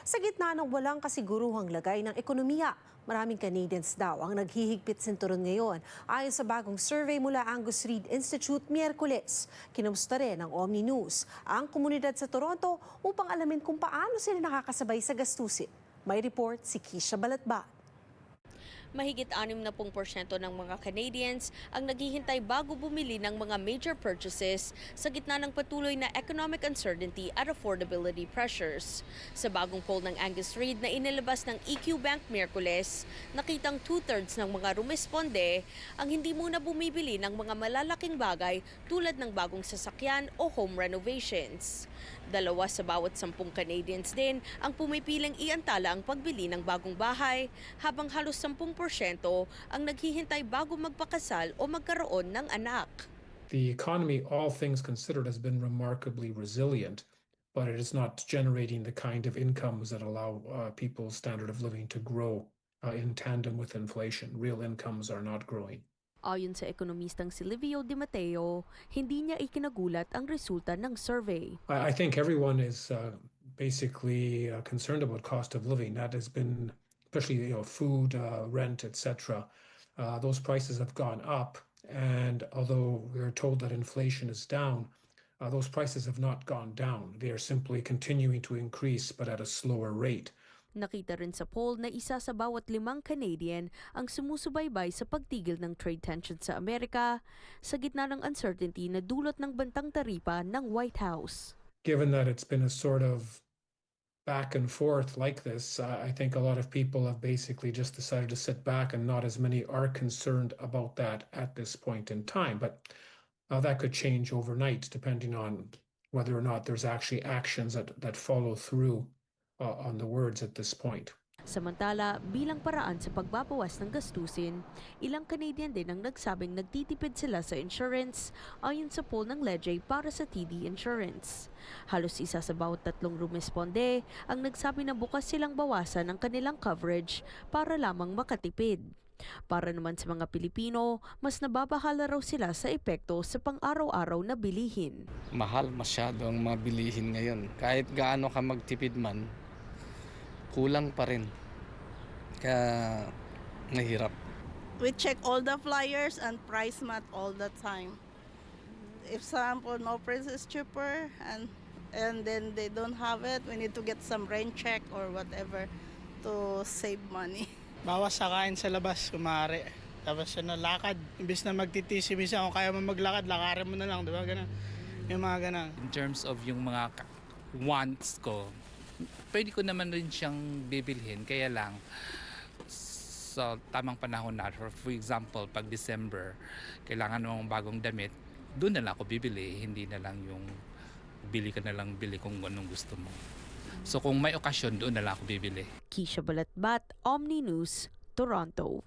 Sa gitna ng walang kasiguruhang lagay ng ekonomiya, maraming Canadians daw ang naghihigpit sinturon ngayon. Ayon sa bagong survey mula Angus Reid Institute Miyerkules, kinamusta rin ng Omni News ang komunidad sa Toronto upang alamin kung paano sila nakakasabay sa gastusin. May report si Kisha Balatbat. Mahigit 60% ng mga Canadians ang naghihintay bago bumili ng mga major purchases sa gitna ng patuloy na economic uncertainty at affordability pressures. Sa bagong poll ng Angus Reid na inilabas ng EQ Bank Miyerkules, nakitang 2/3 ng mga rumesponde ang hindi muna bumibili ng mga malalaking bagay tulad ng bagong sasakyan o home renovations. 2 sa bawat 10 Canadians din ang pumipiling iantala ang pagbili ng bagong bahay, habang halos 10% ang naghihintay bago magpakasal o magkaroon ng anak. The economy, all things considered, has been remarkably resilient, but it is not generating the kind of incomes that allow people's standard of living to grow in tandem with inflation. Real incomes are not growing. Ayon sa ekonomistang si Livio Di Matteo, hindi niya ikinagulat ang resulta ng survey. I think everyone is basically concerned about cost of living. That has been, especially food, rent, etc. Those prices have gone up, and although we are told that inflation is down, those prices have not gone down. They are simply continuing to increase, but at a slower rate. Nakita rin sa poll na isa sa bawat 5 Canadian ang sumusubaybay sa pagtigil ng trade tension sa Amerika sa gitna ng uncertainty na dulot ng bantang taripa ng White House. Given that it's been a sort of back and forth like this, I think a lot of people have basically just decided to sit back, and not as many are concerned about that at this point in time. But that could change overnight depending on whether or not there's actually actions that follow through on the words at this point. Samantala, bilang paraan sa pagbabawas ng gastusin, ilang Canadian din ang nagsabing nagtitipid sila sa insurance ayon sa poll ng Leje para sa TD Insurance. Halos isa sa bawat 3 rumesponde ang nagsabi na bukas silang bawasan ang kanilang coverage para lamang makatipid. Para naman sa mga Pilipino, mas nababahala raw sila sa epekto sa pang-araw-araw na bilihin. Mahal masyado ang mga bilihin ngayon. Kahit gaano ka magtipid man, kulang pa rin. Kaya nahirap. We check all the flyers and price mat all the time. If sample no price is cheaper and then they don't have it, we need to get some rain check or whatever to save money. Bawas sa kain sa labas, kumare. Tapos lakad, imbis na magtitisi, minsan kung kaya mo maglakad, lakarin mo na lang, di ba? Ganun. Yung mga ganun. In terms of yung mga wants ko, pwede ko naman rin siyang bibilhin, kaya lang sa tamang panahon na, for example, pag December, kailangan ng bagong damit, doon na lang ako bibili, hindi na lang yung bili ka na lang bili kung anong gusto mo. So kung may okasyon, doon na lang ako bibili. Kisha Balatbat, Omni News, Toronto.